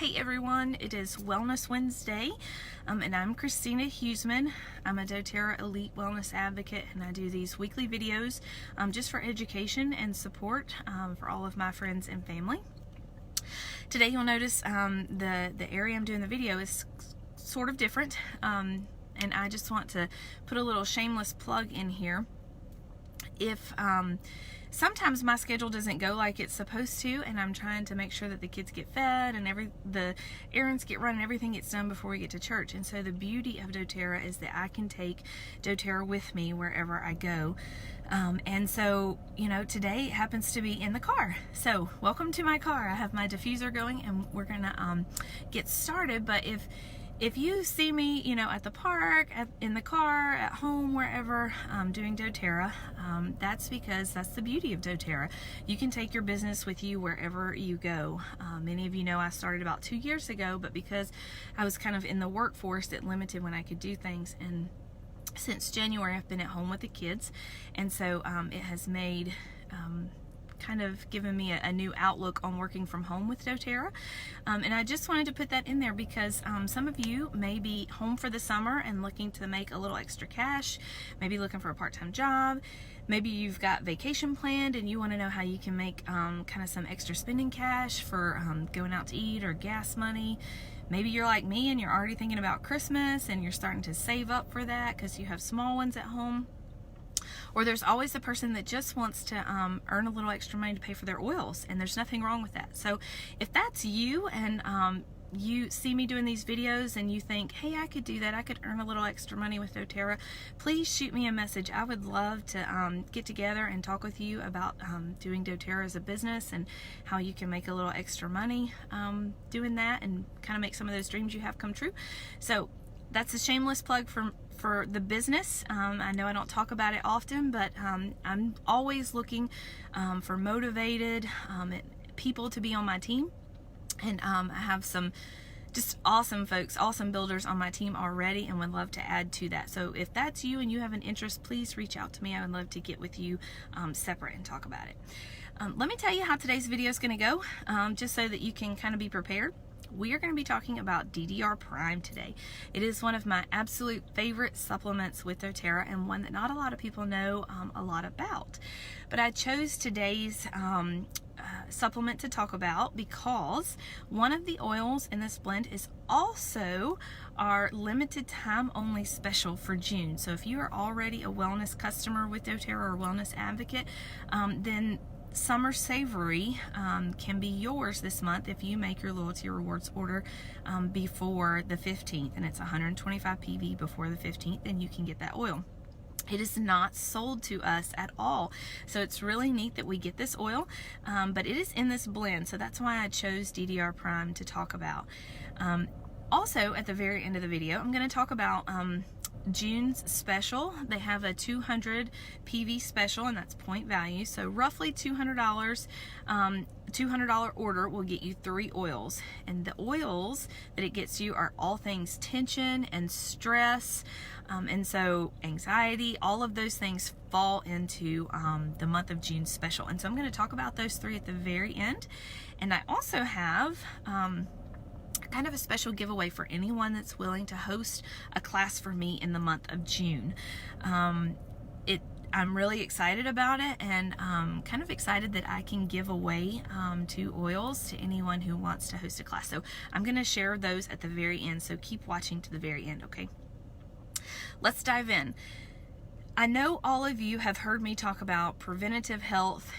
Hey everyone, it is Wellness Wednesday, and I'm Christina Huseman. I'm a doTERRA Elite Wellness Advocate, and I do these weekly videos just for education and support for all of my friends and family. Today you'll notice the area I'm doing the video is sort of different, and I just want to put a little shameless plug in here. If sometimes my schedule doesn't go like it's supposed to, and I'm trying to make sure that the kids get fed and the errands get run and everything gets done before we get to church. And so the beauty of doTERRA is that I can take doTERRA with me wherever I go. And so, you know, today it happens to be in the car. So welcome to my car. I have my diffuser going, and we're gonna get started. But if you see me, you know, at the park, in the car, at home, wherever, doing doTERRA, that's because that's the beauty of doTERRA. You can take your business with you wherever you go. Many of you know I started about 2 years ago, but because I was kind of in the workforce, it limited when I could do things. And since January, I've been at home with the kids, and so it has made kind of given me a new outlook on working from home with doTERRA. And I just wanted to put that in there because some of you may be home for the summer and looking to make a little extra cash, maybe looking for a part-time job. Maybe you've got vacation planned and you want to know how you can make kind of some extra spending cash for going out to eat or gas money. Maybe you're like me and you're already thinking about Christmas and you're starting to save up for that because you have small ones at home. Or there's always the person that just wants to earn a little extra money to pay for their oils, and there's nothing wrong with that. So if that's you and you see me doing these videos and you think, hey, I could do that, I could earn a little extra money with doTERRA, please shoot me a message. I would love to get together and talk with you about doing doTERRA as a business and how you can make a little extra money doing that and kind of make some of those dreams you have come true. So that's a shameless plug for the business. I know I don't talk about it often, but I'm always looking for motivated people to be on my team. And I have some just awesome folks, awesome builders on my team already, and would love to add to that. So if that's you and you have an interest, please reach out to me. I would love to get with you separate and talk about it. Let me tell you how today's video is going to go, just so that you can kind of be prepared. We are going to be talking about DDR Prime today. It is one of my absolute favorite supplements with doTERRA, and one that not a lot of people know a lot about. But I chose today's supplement to talk about because one of the oils in this blend is also our limited time only special for June. So if you are already a wellness customer with doTERRA or wellness advocate, then Summer Savory can be yours this month if you make your loyalty rewards order before the 15th, and it's 125 PV before the 15th, and you can get that oil. It is not sold to us at all, so it's really neat that we get this oil, but it is in this blend, so that's why I chose DDR Prime to talk about. Also, at the very end of the video, I'm going to talk about June's special. They have a 200 PV special, and that's point value, so roughly $200. $200 order will get you 3 oils, and the oils that it gets you are all things tension and stress, and so anxiety, all of those things fall into the month of June special. And so I'm going to talk about those 3 at the very end. And I also have kind of a special giveaway for anyone that's willing to host a class for me in the month of June. I'm really excited about it, and kind of excited that I can give away 2 oils to anyone who wants to host a class. So I'm going to share those at the very end, so keep watching to the very end, okay? Let's dive in. I know all of you have heard me talk about preventative health,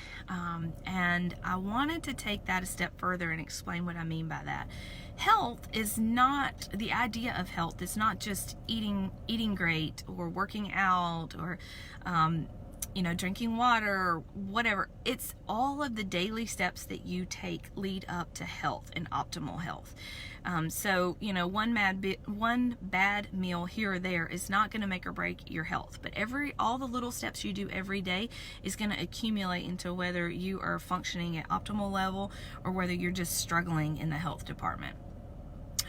and I wanted to take that a step further and explain what I mean by that. Health is not, the idea of health is not just eating great or working out or you know, drinking water or whatever. It's all of the daily steps that you take lead up to health and optimal health. So, you know, one bad meal here or there is not going to make or break your health, but all the little steps you do every day is going to accumulate into whether you are functioning at optimal level or whether you're just struggling in the health department.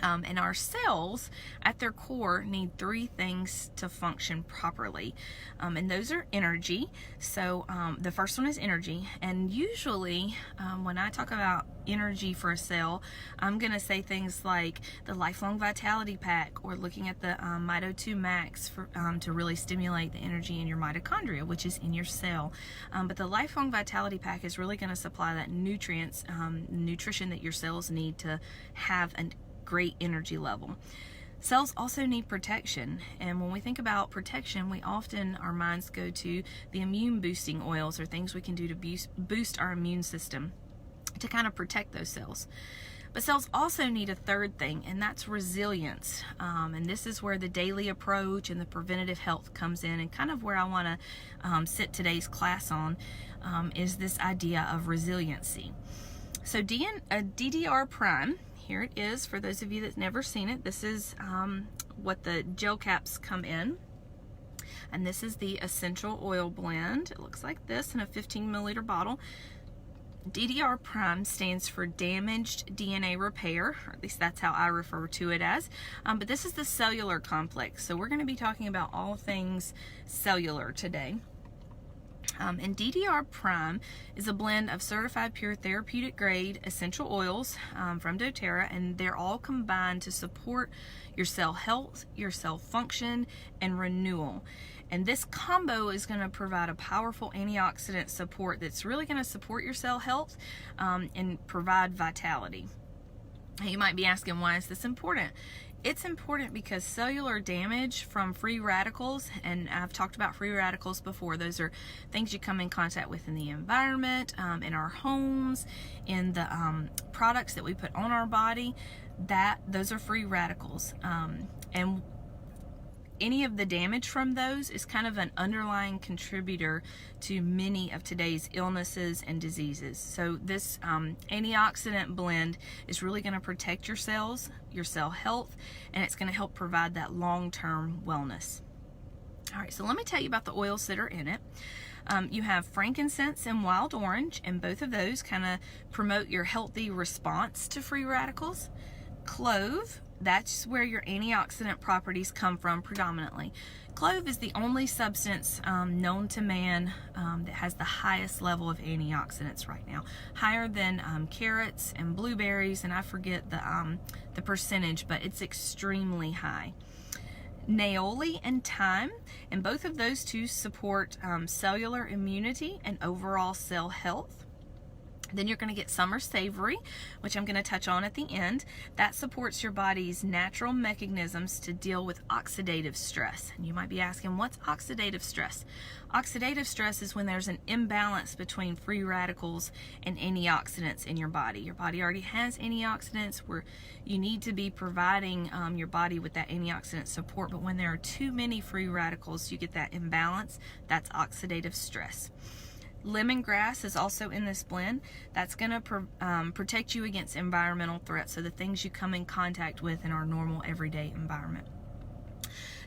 And our cells, at their core, need three things to function properly. And those are energy. So the first one is energy. And usually when I talk about energy for a cell, I'm going to say things like the Lifelong Vitality Pack, or looking at the Mito2 Max for, to really stimulate the energy in your mitochondria, which is in your cell. But the Lifelong Vitality Pack is really going to supply that nutrients, nutrition that your cells need to have a great energy level. Cells also need protection, and when we think about protection, we often, our minds go to the immune boosting oils or things we can do to boost our immune system to kind of protect those cells. But cells also need a third thing, and that's resilience. And this is where the daily approach and the preventative health comes in, and kind of where I want to sit today's class on is this idea of resiliency. So DDR Prime, here it is for those of you that's never seen it. This is what the gel caps come in. And this is the essential oil blend. It looks like this in a 15 milliliter bottle. DDR Prime stands for damaged DNA repair, or at least that's how I refer to it as. But this is the cellular complex. So we're going to be talking about all things cellular today. And DDR Prime is a blend of certified pure therapeutic grade essential oils from doTERRA, and they're all combined to support your cell health, your cell function, and renewal. And this combo is going to provide a powerful antioxidant support that's really going to support your cell health and provide vitality. You might be asking, why is this important? It's important because cellular damage from free radicals, and I've talked about free radicals before, those are things you come in contact with in the environment, in our homes, in the products that we put on our body, those are free radicals. And any of the damage from those is kind of an underlying contributor to many of today's illnesses and diseases. So this antioxidant blend is really going to protect your cells, your cell health, and it's going to help provide that long-term wellness. All right, so let me tell you about the oils that are in it. You have frankincense and wild orange, and both of those kind of promote your healthy response to free radicals. Clove, that's where your antioxidant properties come from predominantly. Clove is the only substance known to man that has the highest level of antioxidants right now, higher than carrots and blueberries, and I forget the percentage, but it's extremely high. Naoli and thyme, and both of those two support cellular immunity and overall cell health. Then you're going to get summer savory, which I'm going to touch on at the end. That supports your body's natural mechanisms to deal with oxidative stress. And you might be asking, what's oxidative stress? Oxidative stress is when there's an imbalance between free radicals and antioxidants in your body. Your body already has antioxidants where you need to be providing your body with that antioxidant support, but when there are too many free radicals, you get that imbalance. That's oxidative stress. Lemongrass is also in this blend. That's going to protect you against environmental threats, so the things you come in contact with in our normal everyday environment.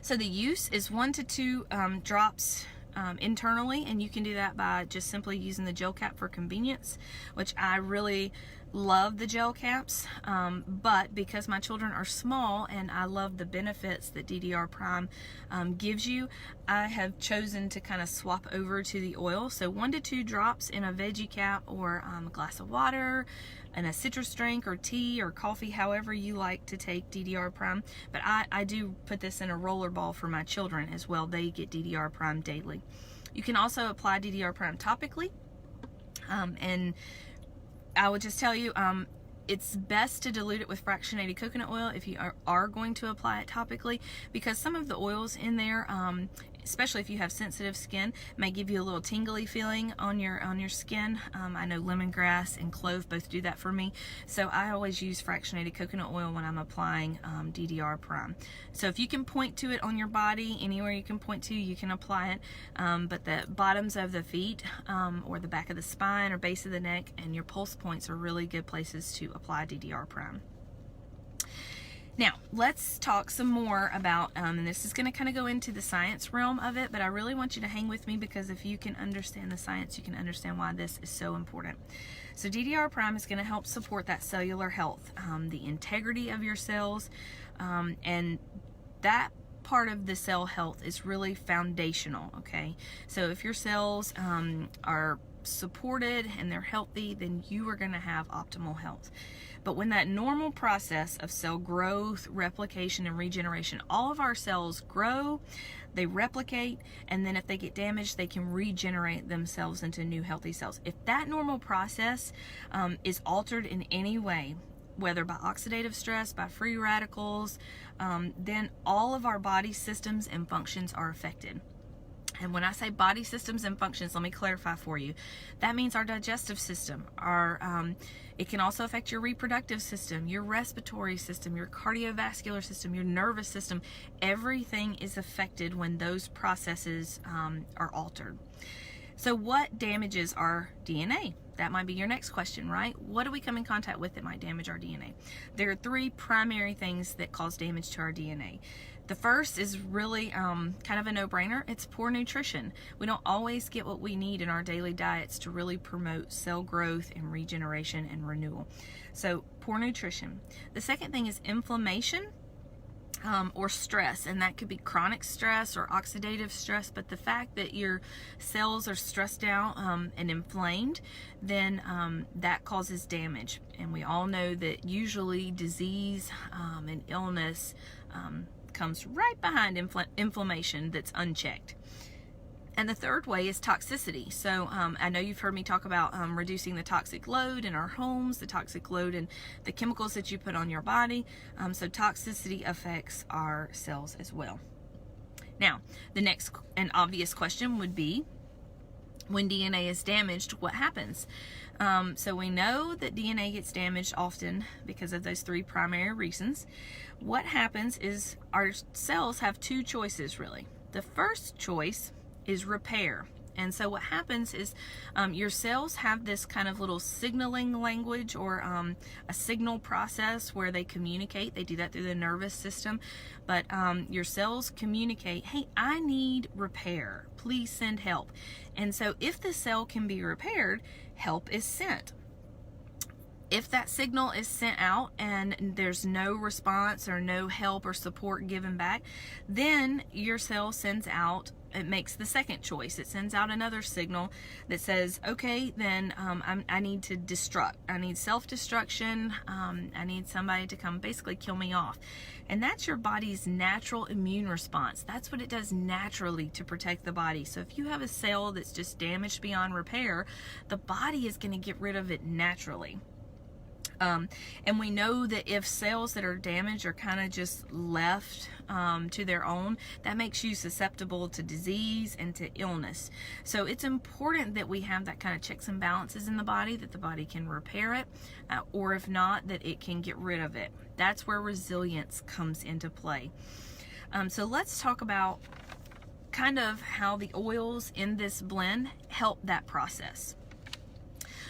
So the use is 1 to 2 drops internally, and you can do that by just simply using the gel cap for convenience, which I really love the gel caps, but because my children are small and I love the benefits that DDR Prime gives you, I have chosen to kind of swap over to the oil. So 1 to 2 drops in a veggie cap, or a glass of water, and a citrus drink or tea or coffee, however you like to take DDR Prime. But I do put this in a roller ball for my children as well. They get DDR Prime daily. You can also apply DDR Prime topically, and I would just tell you, it's best to dilute it with fractionated coconut oil if you are going to apply it topically, because some of the oils in there, especially if you have sensitive skin, may give you a little tingly feeling on your skin. I know lemongrass and clove both do that for me, so I always use fractionated coconut oil when I'm applying DDR Prime. So if you can point to it on your body, anywhere you can point to, you can apply it, but the bottoms of the feet, or the back of the spine or base of the neck, and your pulse points are really good places to apply DDR Prime. Now, let's talk some more about, and this is going to kind of go into the science realm of it, but I really want you to hang with me, because if you can understand the science, you can understand why this is so important. So DDR Prime is going to help support that cellular health, the integrity of your cells, and that part of the cell health is really foundational, okay? So if your cells are supported and they're healthy, then you are going to have optimal health. But when that normal process of cell growth, replication, and regeneration, all of our cells grow, they replicate, and then if they get damaged, they can regenerate themselves into new healthy cells. If that normal process is altered in any way, whether by oxidative stress, by free radicals, then all of our body systems and functions are affected. And when I say body systems and functions, let me clarify for you. That means our digestive system, it can also affect your reproductive system, your respiratory system, your cardiovascular system, your nervous system. Everything is affected when those processes are altered. So what damages our DNA? That might be your next question, right? What do we come in contact with that might damage our DNA? There are three primary things that cause damage to our DNA. The first is really kind of a no-brainer. It's poor nutrition. We don't always get what we need in our daily diets to really promote cell growth and regeneration and renewal. So poor nutrition. The second thing is inflammation. Or stress, and that could be chronic stress or oxidative stress, but the fact that your cells are stressed out and inflamed, then that causes damage. And we all know that usually disease and illness comes right behind inflammation that's unchecked. And the third way is toxicity. So I know you've heard me talk about reducing the toxic load in our homes, the toxic load and the chemicals that you put on your body. So toxicity affects our cells as well. Now, the next and obvious question would be, when DNA is damaged, what happens? So we know that DNA gets damaged often because of those three primary reasons. What happens is our cells have two choices, really. The first choice is repair. And so what happens is your cells have this kind of little signaling language, or a signal process where they communicate. They do that through the nervous system. But your cells communicate, hey, I need repair. Please send help. And so if the cell can be repaired, help is sent. If that signal is sent out and there's no response or no help or support given back, then your cell sends out, it makes the second choice. It sends out another signal that says, okay, then I need to destruct. I need self-destruction. I need somebody to come basically kill me off. And that's your body's natural immune response. That's what it does naturally to protect the body. So if you have a cell that's just damaged beyond repair, the body is going to get rid of it naturally. And we know that if cells that are damaged are kind of just left to their own, that makes you susceptible to disease and to illness. So it's important that we have that kind of checks and balances in the body, that the body can repair it, or if not, that it can get rid of it. That's where resilience comes into play. So let's talk about kind of how the oils in this blend help that process.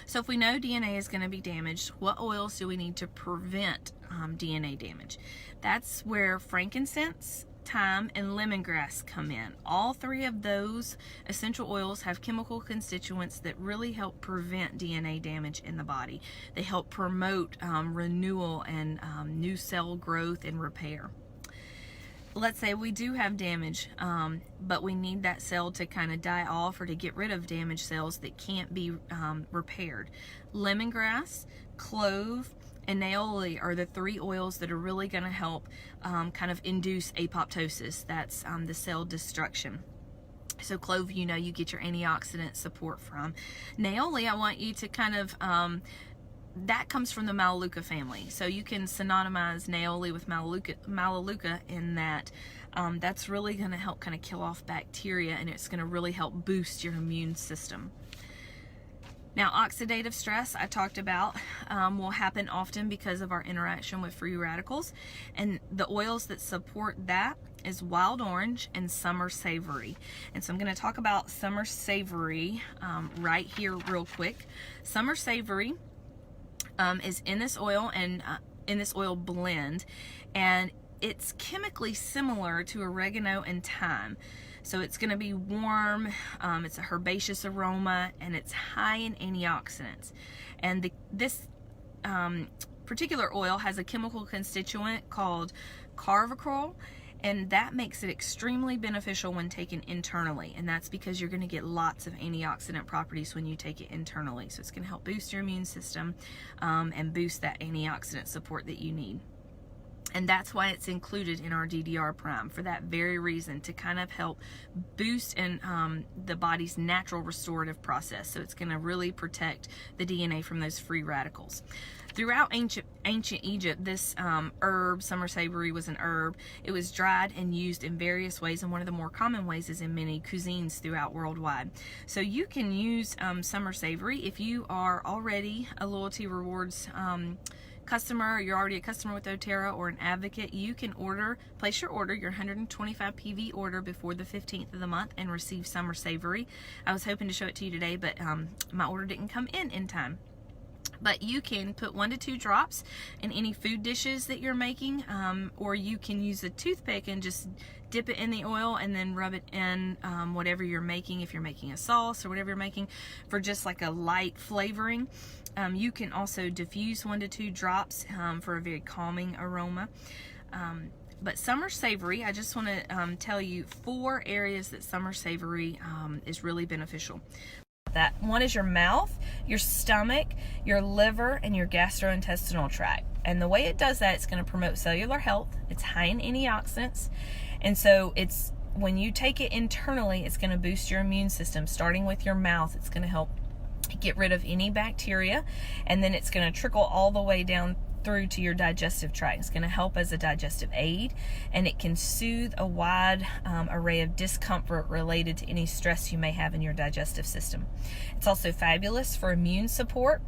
So if we know DNA is going to be damaged, what oils do we need to prevent DNA damage? That's where frankincense, thyme, and lemongrass come in. All three of those essential oils have chemical constituents that really help prevent DNA damage in the body. They help promote renewal and new cell growth and repair. Let's say we do have damage, but we need that cell to kind of die off or to get rid of damaged cells that can't be repaired. Lemongrass, clove, and Naoli are the three oils that are really going to help kind of induce apoptosis. That's the cell destruction. So clove, you know, you get your antioxidant support from. Naoli, I want you to kind of that comes from the Melaleuca family. So you can synonymize Naoli with Melaleuca in that that's really going to help kind of kill off bacteria, and it's going to really help boost your immune system. Now, oxidative stress, I talked about, will happen often because of our interaction with free radicals, and the oils that support that is wild orange and summer savory. And so I'm going to talk about summer savory right here real quick. Summer savory is in this oil, and in this oil blend, and it's chemically similar to oregano and thyme. So it's going to be warm, it's a herbaceous aroma, and it's high in antioxidants. And this particular oil has a chemical constituent called carvacrol, and that makes it extremely beneficial when taken internally, and that's because you're going to get lots of antioxidant properties when you take it internally. So it's going to help boost your immune system and boost that antioxidant support that you need. And that's why it's included in our DDR Prime, for that very reason, to kind of help boost the body's natural restorative process. So it's going to really protect the DNA from those free radicals. Throughout ancient Egypt, this herb, summer savory, was an herb. It was dried and used in various ways, and one of the more common ways is in many cuisines throughout worldwide. So you can use summer savory if you are already a loyalty rewards customer, you're already a customer with doTERRA or an advocate. You can place your 125 PV order before the 15th of the month and receive summer savory. I was hoping to show it to you today, but my order didn't come in time. But you can put 1 to 2 drops in any food dishes that you're making, or you can use a toothpick and just dip it in the oil and then rub it in whatever you're making. If you're making a sauce or whatever you're making, for just like a light flavoring. You can also diffuse 1 to 2 drops for a very calming aroma. But summer savory, I just want to tell you 4 areas that summer savory is really beneficial. That one is your mouth, your stomach, your liver, and your gastrointestinal tract. And the way it does that, it's going to promote cellular health. It's high in antioxidants. And so when you take it internally, it's going to boost your immune system. Starting with your mouth, it's going to help get rid of any bacteria, and then it's going to trickle all the way down through to your digestive tract. It's going to help as a digestive aid, and it can soothe a wide array of discomfort related to any stress you may have in your digestive system. It's also fabulous for immune support,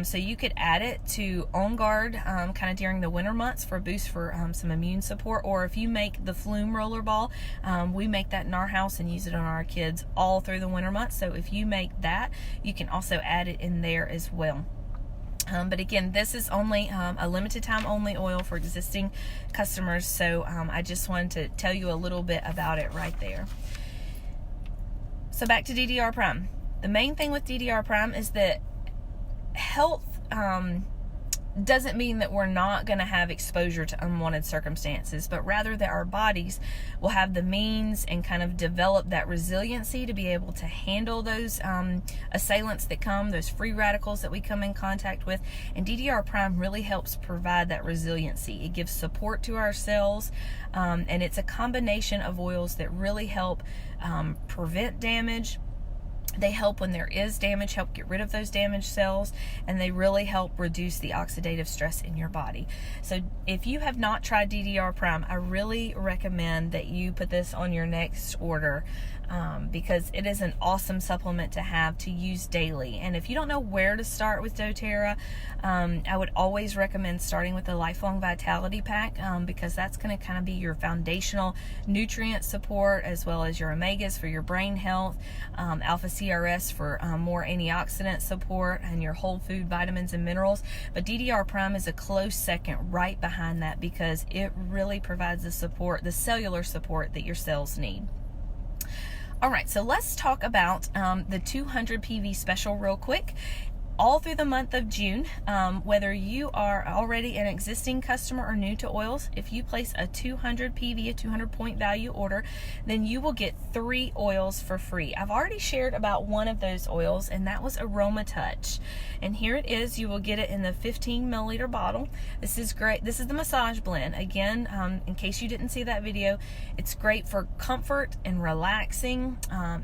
so you could add it to On Guard kind of during the winter months for a boost for some immune support. Or if you make the Flume roller ball, we make that in our house and use it on our kids all through the winter months. So if you make that, you can also add it in there as well. But again, this is only a limited time only oil for existing customers, so I just wanted to tell you a little bit about it right there. So back to DDR Prime. The main thing with DDR Prime is that health doesn't mean that we're not going to have exposure to unwanted circumstances, but rather that our bodies will have the means and kind of develop that resiliency to be able to handle those assailants that come, those free radicals that we come in contact with. And DDR Prime really helps provide that resiliency. It gives support to our cells, and it's a combination of oils that really help prevent damage. They help when there is damage, help get rid of those damaged cells, and they really help reduce the oxidative stress in your body. So if you have not tried DDR Prime, I really recommend that you put this on your next order, because it is an awesome supplement to have to use daily. And if you don't know where to start with doTERRA, I would always recommend starting with the Lifelong Vitality Pack, because that's going to kind of be your foundational nutrient support, as well as your omegas for your brain health, alpha CRS for more antioxidant support, and your whole food vitamins and minerals. But DDR Prime is a close second right behind that, because it really provides the support, the cellular support that your cells need. All right, so let's talk about the 200 PV special real quick. All through the month of June, whether you are already an existing customer or new to oils, if you place a 200 PV, a 200 point value order, then you will get 3 oils for free. I've already shared about one of those oils, and that was Aroma Touch. And here it is. You will get it in the 15 milliliter bottle. This is great. This is the massage blend. Again, in case you didn't see that video, it's great for comfort and relaxing.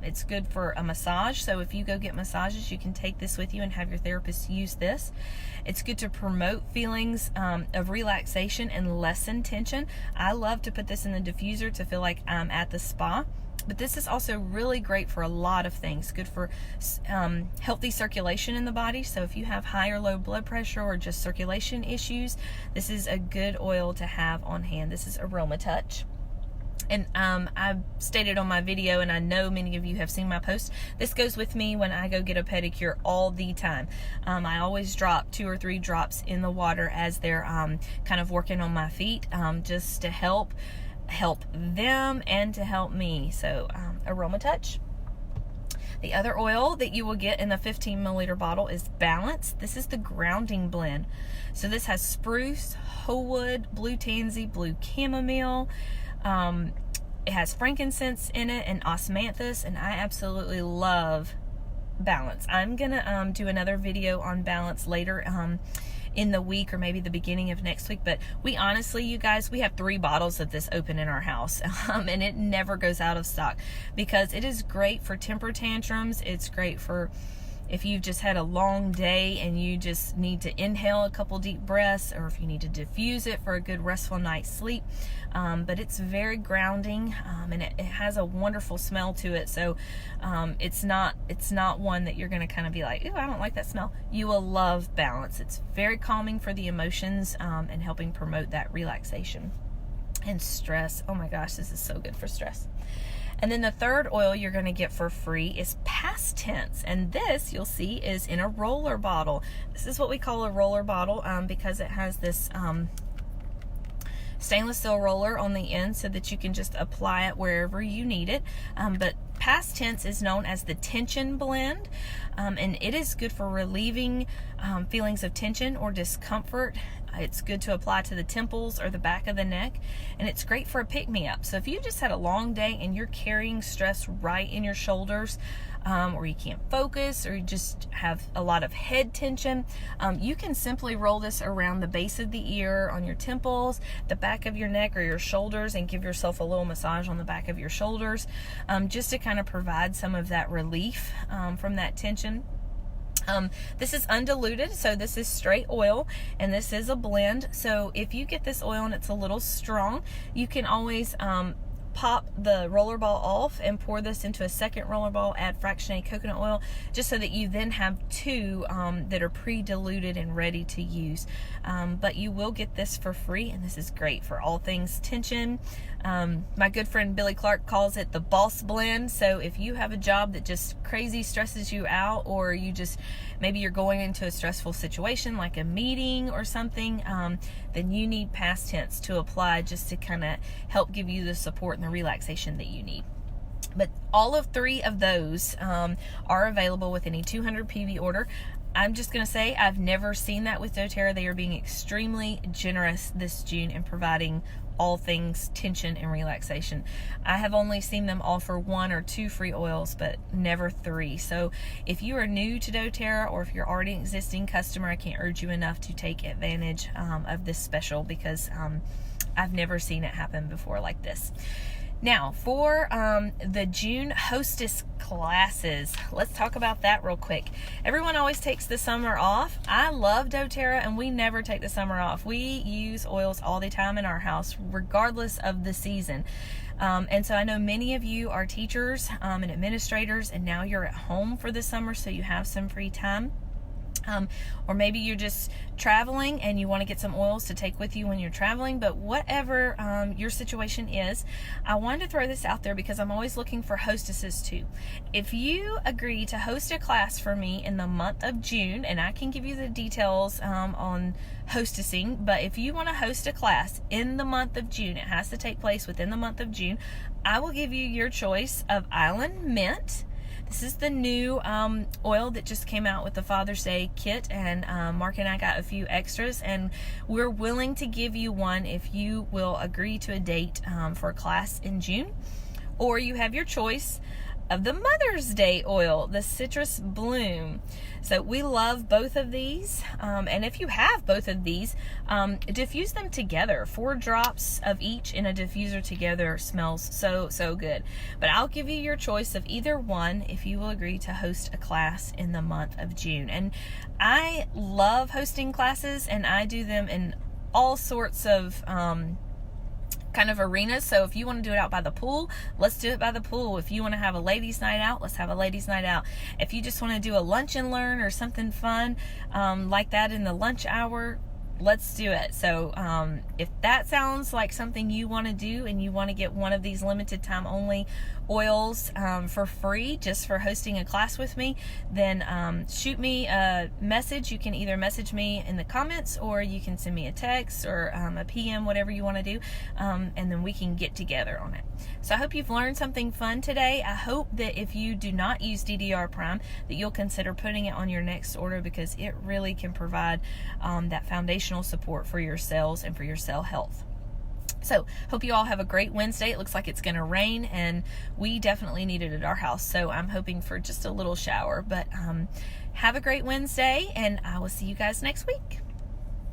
It's good for a massage. So if you go get massages, you can take this with you and have your therapist use this. It's good to promote feelings of relaxation and lessen tension. I love to put this in the diffuser to feel like I'm at the spa. But this is also really great for a lot of things. Good for healthy circulation in the body. So if you have high or low blood pressure or just circulation issues, this is a good oil to have on hand. This is Aroma Touch. And I stated on my video, and I know many of you have seen my post, this goes with me when I go get a pedicure all the time. I always drop 2 or 3 drops in the water as they're kind of working on my feet, just to help them and to help me. So Aroma Touch. The other oil that you will get in the 15 milliliter bottle is Balance. This is the grounding blend. So this has spruce, whole wood, blue tansy, blue chamomile. It has frankincense in it and osmanthus, and I absolutely love Balance. I'm gonna do another video on Balance later in the week, or maybe the beginning of next week. But we honestly, you guys, we have 3 bottles of this open in our house, and it never goes out of stock, because it is great for temper tantrums. It's great for if you've just had a long day and you just need to inhale a couple deep breaths, or if you need to diffuse it for a good restful night's sleep. But it's very grounding, and it has a wonderful smell to it. So it's not one that you're going to kind of be like, ooh, I don't like that smell. You will love Balance. It's very calming for the emotions, and helping promote that relaxation and stress. Oh my gosh, this is so good for stress. And then the third oil you're going to get for free is Past Tense. And this, you'll see, is in a roller bottle. This is what we call a roller bottle, because it has this stainless steel roller on the end so that you can just apply it wherever you need it. But Past Tense is known as the tension blend, and it is good for relieving feelings of tension or discomfort. It's good to apply to the temples or the back of the neck, and it's great for a pick-me-up. So if you just had a long day and you're carrying stress right in your shoulders, or you can't focus, or you just have a lot of head tension, you can simply roll this around the base of the ear, on your temples, the back of your neck, or your shoulders, and give yourself a little massage on the back of your shoulders, just to kind of provide some of that relief from that tension. This is undiluted, so this is straight oil, and this is a blend. So if you get this oil and it's a little strong, you can always pop the roller ball off and pour this into a second roller ball, add fractionated coconut oil, just so that you then have 2 that are pre-diluted and ready to use. But you will get this for free, and this is great for all things tension. My good friend Billy Clark calls it the boss blend. So if you have a job that just crazy stresses you out, or you just, maybe you're going into a stressful situation like a meeting or something, then you need Past Tense to apply, just to kind of help give you the support and the relaxation that you need. But all of 3 of those are available with any 200 PV order. I'm just going to say, I've never seen that with doTERRA. They are being extremely generous this June in providing all things tension and relaxation. I have only seen them offer 1 or 2 free oils, but never 3. So if you are new to doTERRA, or if you're already an existing customer, I can't urge you enough to take advantage of this special, because I've never seen it happen before like this. Now, for the June hostess classes, let's talk about that real quick. Everyone always takes the summer off. I love doTERRA, and we never take the summer off. We use oils all the time in our house, regardless of the season. And so I know many of you are teachers and administrators, and now you're at home for the summer, so you have some free time. Or maybe you're just traveling and you want to get some oils to take with you when you're traveling. But whatever your situation is, I wanted to throw this out there because I'm always looking for hostesses too. If you agree to host a class for me in the month of June, and I can give you the details on hostessing, but if you want to host a class in the month of June, it has to take place within the month of June. I will give you your choice of Island Mint. This is the new oil that just came out with the Father's Day kit, and Mark and I got a few extras, and we're willing to give you one if you will agree to a date for a class in June. Or you have your choice of the Mother's Day oil, the Citrus Bloom. So we love both of these, and if you have both of these, diffuse them together. 4 drops of each in a diffuser together smells so good. But I'll give you your choice of either one if you will agree to host a class in the month of June. And I love hosting classes, and I do them in all sorts of kind of arenas. So if you want to do it out by the pool, let's do it by the pool. If you want to have a ladies' night out, let's have a ladies' night out. If you just want to do a lunch and learn or something fun like that in the lunch hour, let's do it. So if that sounds like something you want to do and you want to get one of these limited time only oils for free just for hosting a class with me, then shoot me a message. You can either message me in the comments or you can send me a text or a PM, whatever you want to do, and then we can get together on it. So I hope you've learned something fun today. I hope that if you do not use DDR Prime, that you'll consider putting it on your next order, because it really can provide that foundational support for your cells and for your cell health. So hope you all have a great Wednesday. It looks like it's going to rain, and we definitely need it at our house. So I'm hoping for just a little shower, but have a great Wednesday, and I will see you guys next week.